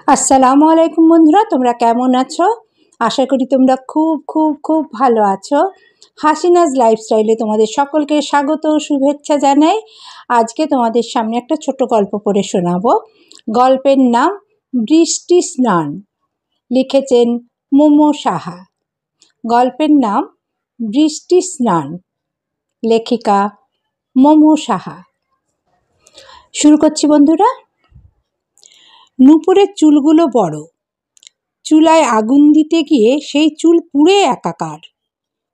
আসসালামু আলাইকুম বন্ধুরা, তোমরা কেমন আছো? আশা করি তোমরা খুব খুব খুব ভালো আছো। হাসিনাজ লাইফস্টাইলে তোমাদের সকলকে স্বাগত ও শুভেচ্ছা জানাই। আজকে তোমাদের সামনে একটা ছোট গল্প পড়ে শোনাবো। গল্পের নাম বৃষ্টি স্নান, লিখেছেন মোমো সাহা। গল্পের নাম বৃষ্টি স্নান, লেখিকা মোমো সাহা। শুরু করছি বন্ধুরা। নূপুরের চুলগুলো বড়, চুলায় আগুন দিতে গিয়ে সেই চুল পুড়ে একাকার।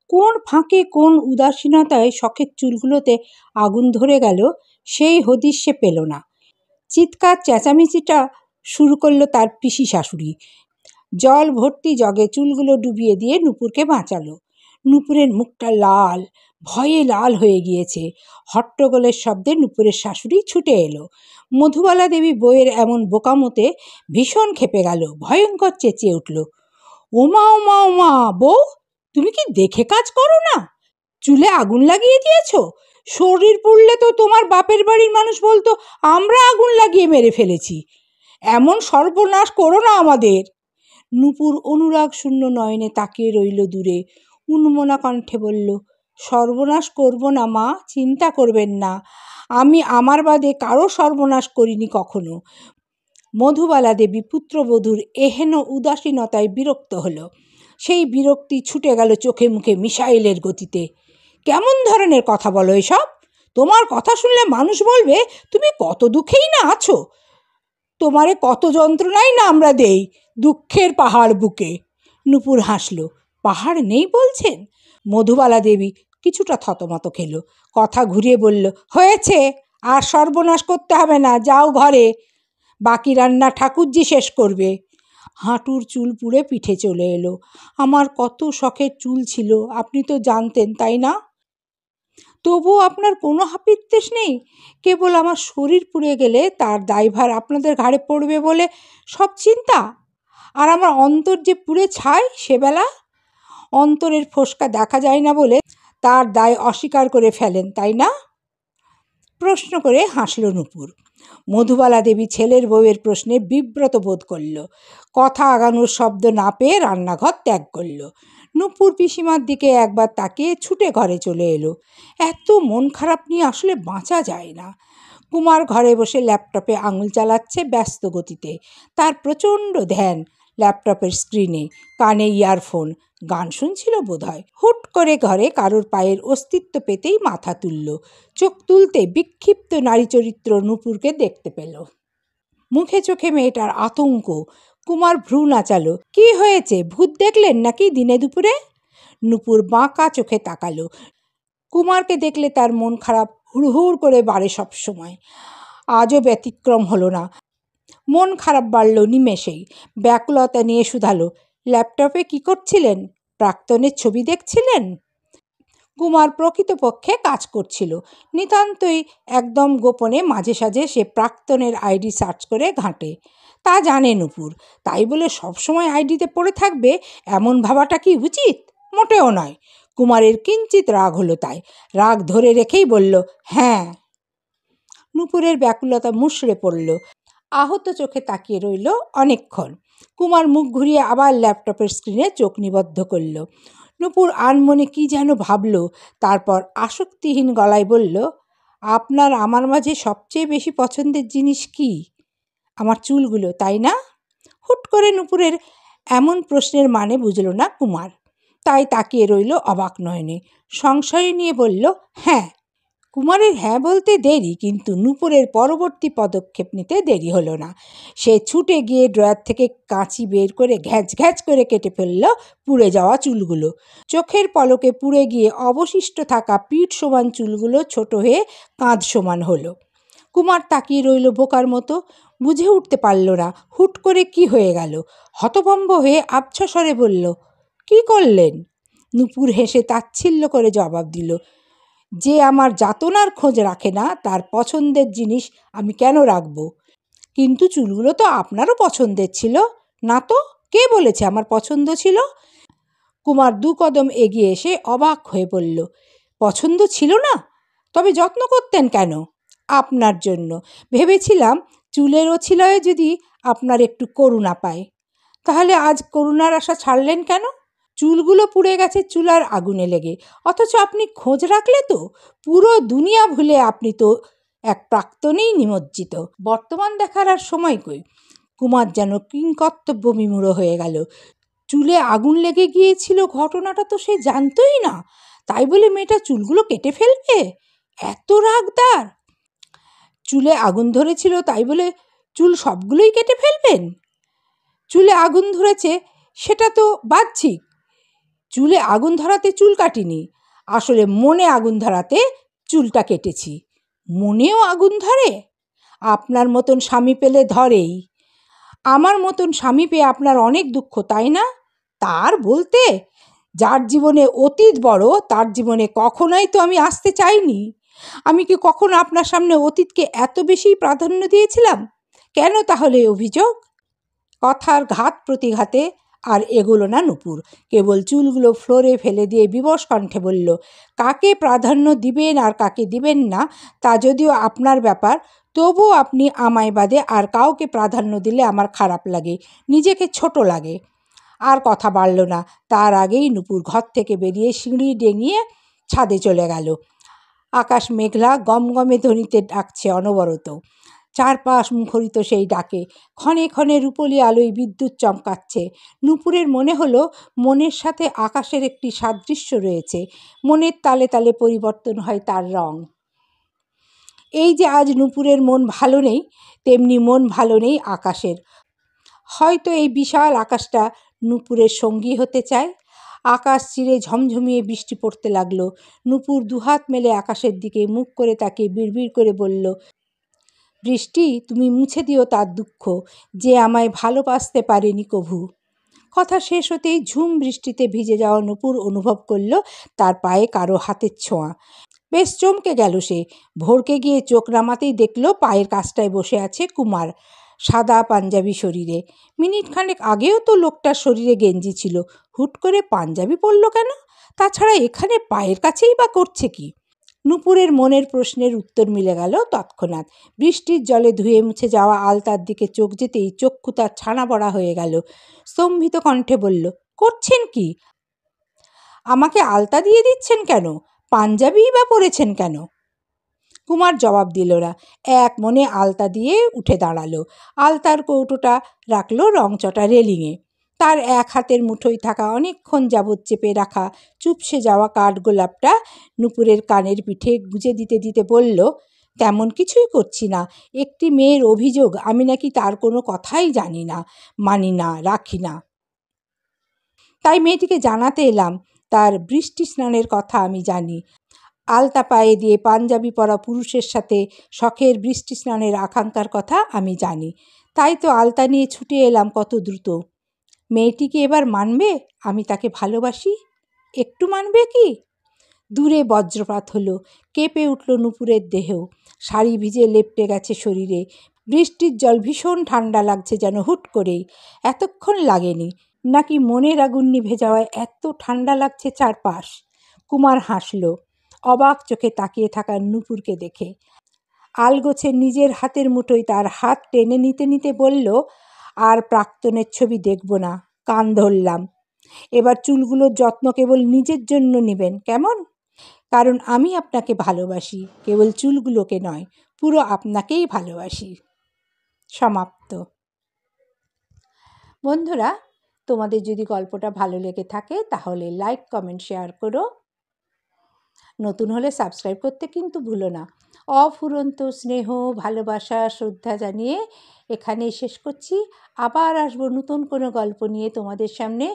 কোন ফাঁকে কোন উদাসীনতায় শখের চুলগুলোতে আগুন ধরে গেল সেই হদিশ সে পেল না। চিৎকার চেঁচামেচিটা শুরু করলো তার পিসি শাশুড়ি। জল ভর্তি জগে চুলগুলো ডুবিয়ে দিয়ে নূপুরকে বাঁচালো। নূপুরের মুখটা লাল, ভয়ে লাল হয়ে গিয়েছে। হট্টগোলের শব্দে নূপুরের শাশুড়ি ছুটে এলো। মধুবালা দেবী বউয়ের এমন বোকামোতে ভীষণ ক্ষেপে গেল, ভয়ঙ্কর চেঁচিয়ে উঠল, ওমা ওমা ওমা বউ, তুমি কি দেখে কাজ করো না? চুলে আগুন লাগিয়ে দিয়েছ? শরীর পুড়লে তো তোমার বাপের বাড়ির মানুষ বলতো আমরা আগুন লাগিয়ে মেরে ফেলেছি। এমন সর্বনাশ করো না আমাদের। নূপুর অনুরাগ শূন্য নয়নে তাকিয়ে রইল দূরে। উন্মনা কণ্ঠে বলল, সর্বনাশ করব না মা, চিন্তা করবেন না। আমি আমার বাদে কারো সর্বনাশ করিনি কখনো। মধুবালা দেবী পুত্রবধূর এহেন উদাসীনতায় বিরক্ত হলো। সেই বিরক্তি ছুটে গেল চোখে মুখে মিসাইলের গতিতে। কেমন ধরনের কথা বলো এসব? তোমার কথা শুনলে মানুষ বলবে তুমি কত দুঃখেই না আছো। তোমারে কত যন্ত্রণাই না আমরা দেই, দুঃখের পাহাড় বুকে। নূপুর হাসল। পাহাড় নেই বলছেন? মধুবালা দেবী কিছুটা থতমত খেল। কথা ঘুরিয়ে বলল, হয়েছে, আর সর্বনাশ করতে হবে না, যাও ঘরে। বাকি রান্না ঠাকুরজি শেষ করবে। হাঁটুর চুল পুড়ে পিঠে চলে এলো। আমার কত শখের চুল ছিল, আপনি তো জানতেন তাই না? তবুও আপনার কোনো হাপিত্যেশ নেই? কেবল আমার শরীর পুড়ে গেলে তার দায়ভার আপনাদের ঘাড়ে পড়বে বলে সব চিন্তা। আর আমার অন্তর যে পুড়ে ছাই সেবেলা। অন্তরের ফোসকা দেখা যায় না বলে তার দায় অস্বীকার করে ফেলেন তাই না? প্রশ্ন করে হাসল নূপুর। মধুবালা দেবী ছেলের বউয়ের প্রশ্নে বিব্রত বোধ করল। কথা আগানোর শব্দ না পেয়ে রান্নাঘর ত্যাগ করল। নূপুর পিসিমার দিকে একবার তাকিয়ে ছুটে ঘরে চলে এলো। এত মন খারাপ নিয়ে আসলে বাঁচা যায় না। কুমার ঘরে বসে ল্যাপটপে আঙুল চালাচ্ছে ব্যস্ত গতিতে। তার প্রচণ্ড ধ্যান ল্যাপটপের স্ক্রিনে, কানে ইয়ারফোন, গান শুনছিল বোধহয়। হুট করে ঘরে কারোর পায়ের অস্তিত্ব পেতেই মাথা তুলল। চোখ তুলতে বিক্ষিপ্ত নারী চরিত্র নূপুরকে দেখতে পেল। মুখে চোখে মেয়েটার আতঙ্ক। কুমার ভ্রু নাচালো। কি হয়েছে, ভূত দেখলেন নাকি দিনে দুপুরে? নূপুর বাঁকা চোখে তাকালো। কুমারকে দেখলে তার মন খারাপ হুড়হুড় করে বাড়ে সব সময়। আজও ব্যতিক্রম হলো না। মন খারাপ বাড়ল নিমেষেই। ব্যাকুলতা নিয়ে শুধালো, ল্যাপটপে কি করছিলেন? প্রাক্তনের ছবি দেখছিলেন? কুমার প্রকৃতপক্ষে কাজ করছিল। নিতান্তই একদম গোপনে মাঝে সাঝে সে প্রাক্তনের আইডি সার্চ করে ঘাঁটে। তা জানে নূপুর। তাই বলে সবসময় আইডিতে পড়ে থাকবে এমন ভাবাটা কি উচিত? মোটেও নয়। কুমারের কিঞ্চিত রাগ হলো, তাই রাগ ধরে রেখেই বলল, হ্যাঁ। নূপুরের ব্যাকুলতা মুষড়ে পড়ল। আহত চোখে তাকিয়ে রইল অনেকক্ষণ। কুমার মুখ ঘুরিয়ে আবার ল্যাপটপের স্ক্রিনে চোখ নিবদ্ধ করল। নূপুর আনমনে কি যেন ভাবল, তারপর আসক্তিহীন গলায় বলল, আপনার আমার মাঝে সবচেয়ে বেশি পছন্দের জিনিস কি? আমার চুলগুলো, তাই না? হুট করে নূপুরের এমন প্রশ্নের মানে বুঝল না কুমার। তাই তাকিয়ে রইল অবাক নয়নে। সংশয় নিয়ে বলল, হ্যাঁ। কুমারের হ্যাঁ বলতে দেরি, কিন্তু নূপুরের পরবর্তী পদক্ষেপ নিতে দেরি হলো না। সে ছুটে গিয়ে ড্রয়ার থেকে কাঁচি বের করে ঘ্যাচ ঘ্যাচ করে কেটে ফেলল পুড়ে যাওয়া চুলগুলো। চোখের পলকে পুড়ে গিয়ে অবশিষ্ট থাকা পিঠ সমান চুলগুলো ছোট হয়ে কাঁধ সমান হলো। কুমার তাকিয়ে রইল বোকার মতো। বুঝে উঠতে পারল না হুট করে কি হয়ে গেল। হতভম্ব হয়ে আবছা স্বরে বলল, কি করলেন? নূপুর হেসে তাচ্ছিল্য করে জবাব দিল, যে আমার যাতনার খোঁজ রাখে না তার পছন্দের জিনিস আমি কেন রাখব? কিন্তু চুলগুলো তো আপনারও পছন্দের ছিল না তো? কে বলেছে আমার পছন্দ ছিল? কুমার দু কদম এগিয়ে এসে অবাক হয়ে বলল, পছন্দ ছিল না? তবে যত্ন করতেন কেন? আপনার জন্য। ভেবেছিলাম চুলের অছিলায় যদি আপনার একটু করুণা পায়, তাহলে আজ করুণার আশা ছাড়লেন কেন? চুলগুলো পুড়ে গেছে চুলার আগুনে লেগে, অথচ আপনি খোঁজ রাখলে তো? পুরো দুনিয়া ভুলে আপনি তো এক প্রাক্তনেই নিমজ্জিত। বর্তমান দেখার আর সময় কই। কুমার যেন কিংকর্তব্য বিমূঢ় হয়ে গেল। চুলে আগুন লেগে গিয়েছিল ঘটনাটা তো সে জানতই না, তাই বলে মেয়েটা চুলগুলো কেটে ফেলবে? এত রাগ তার! চুলে আগুন ধরেছিল তাই বলে চুল সবগুলোই কেটে ফেলবেন? চুলে আগুন ধরেছে সেটা তো বাহ্যিক, চুলে আগুন ধরাতে চুল কাটিনি, আসলে মনে আগুন ধরাতে চুলটা কেটেছি। মনেও আগুন ধরে? আপনার মতন স্বামী পেলে ধরেই। আমার মতন স্বামী পেয়ে আপনার অনেক দুঃখ, তাই না? তার বলতে, যার জীবনে অতীত বড় তার জীবনে কখনোই তো আমি আসতে চাইনি। আমি কি কখনো আপনার সামনে অতীতকে এত বেশি প্রাধান্য দিয়েছিলাম? কেন তাহলে অভিযোগ? কথার ঘাত প্রতিঘাতে আর এগোলো না নূপুর, কেবল চুলগুলো ফ্লোরে ফেলে দিয়ে বিবশ কণ্ঠে বলল, কাকে প্রাধান্য দিবেন আর কাকে দিবেন না তা যদিও আপনার ব্যাপার, তবুও আপনি আমায় বাদে আর কাউকে প্রাধান্য দিলে আমার খারাপ লাগে, নিজেকে ছোট লাগে। আর কথা বাড়ল না, তার আগেই নূপুর ঘর থেকে বেরিয়ে সিঁড়ি ডেঙিয়ে ছাদে চলে গেল। আকাশ মেঘলা, গমগমে ধ্বনিতে ডাকছে অনবরত। চারপাশ মুখরিত সেই ডাকে, ক্ষণে ক্ষণে রূপলি আলোয় বিদ্যুৎ চমকাচ্ছে। নূপুরের মনে হলো মনের সাথে আকাশের একটি সাদৃশ্য রয়েছে, মনের তালে তালে পরিবর্তন হয় তার রং। এই যে আজ নূপুরের মন ভালো নেই, তেমনি মন ভালো নেই আকাশের। হয়তো এই বিশাল আকাশটা নূপুরের সঙ্গী হতে চায়। আকাশ চিরে ঝমঝমিয়ে বৃষ্টি পড়তে লাগলো। নূপুর দুহাত মেলে আকাশের দিকে মুখ করে তাকে বিড়বিড় করে বলল, বৃষ্টি, তুমি মুছে দিও তার দুঃখ, যে আমায় ভালোবাসতে পারেনি কভু। কথা শেষ হতেই ঝুম বৃষ্টিতে ভিজে যাওয়া নূপুর অনুভব করল তার পায়ে কারো হাতের ছোঁয়া। বেশ চমকে গেল সে। ভোরকে গিয়ে চোখ নামাতেই দেখল পায়ের কাছটায় বসে আছে কুমার, সাদা পাঞ্জাবি শরীরে। মিনিট খানেক আগেও তো লোকটার শরীরে গেঞ্জি ছিল, হুট করে পাঞ্জাবি পরল কেন? তাছাড়া এখানে পায়ের কাছেই বা করছে কি? নূপুরের মনের প্রশ্নের উত্তর মিলে গেল তৎক্ষণাৎ। বৃষ্টির জলে ধুয়ে মুছে যাওয়া আলতার দিকে চোখ যেতেই চক্ষু তার ছানা বড়া হয়ে গেল। স্তম্ভিত কণ্ঠে বলল, করছেন কি? আমাকে আলতা দিয়ে দিচ্ছেন কেন? পাঞ্জাবিই বা পরেছেন কেন? কুমার জবাব দিল না, এক মনে আলতা দিয়ে উঠে দাঁড়ালো। আলতার কৌটোটা রাখলো রংচটা রেলিংয়ে। তার এক হাতের মুঠোয় থাকা অনেকক্ষণ যাবৎ চেপে রাখা চুপসে যাওয়া কাঠগোলাপটা নূপুরের কানের পিঠে গুজে দিতে দিতে বলল, তেমন কিছুই করছি না। একটি মেয়ের অভিযোগ আমি নাকি তার কোনো কথাই জানি না, মানি না, রাখি না। তাই মেয়েটিকে জানাতে এলাম তার বৃষ্টি স্নানের কথা আমি জানি। আলতা পায়ে দিয়ে পাঞ্জাবি পরা পুরুষের সাথে শখের বৃষ্টি স্নানের আকাঙ্ক্ষার কথা আমি জানি। তাই তো আলতা নিয়ে ছুটে এলাম কত দ্রুত। মেয়েটি কি এবার মানবে আমি তাকে ভালোবাসি? একটু মানবে কি? দূরে বজ্রপাত হলো, কেঁপে উঠল নূপুরের দেহ। শাড়ি ভিজে লেপ্টে গেছে শরীরে। বৃষ্টির জল ভীষণ ঠান্ডা লাগছে যেন হুট করেই। এতক্ষণ লাগেনি, নাকি মনের আগুন নিভে যাওয়ায় এত ঠান্ডা লাগছে চারপাশ? কুমার হাসল, অবাক চোখে তাকিয়ে থাকা নূপুরকে দেখে। আলগোছে নিজের হাতের মুঠোয় তার হাত টেনে নিতে নিতে বলল, আর প্রাক্তনের ছবি দেখব না, কান ধরলাম। এবার চুলগুলোর যত্ন কেবল নিজের জন্য নেবেন, কেমন? কারণ আমি আপনাকে ভালোবাসি, কেবল চুলগুলোকে নয়, পুরো আপনাকেই ভালোবাসি। সমাপ্ত। বন্ধুরা, তোমাদের যদি গল্পটা ভালো লেগে থাকে তাহলে লাইক, কমেন্ট, শেয়ার করো। নতুন হলে সাবস্ক্রাইব করতে কিন্তু ভুলো না। অফুরন্ত স্নেহ, ভালোবাসা, শ্রদ্ধা জানিয়ে এখানেই শেষ করছি। আবার আসবো নতুন কোনো গল্প নিয়ে তোমাদের সামনে।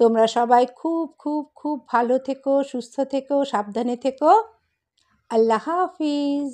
তোমরা সবাই খুব খুব খুব ভালো থেকো, সুস্থ থেকো, সাবধানে থেকো। আল্লাহ হাফিজ।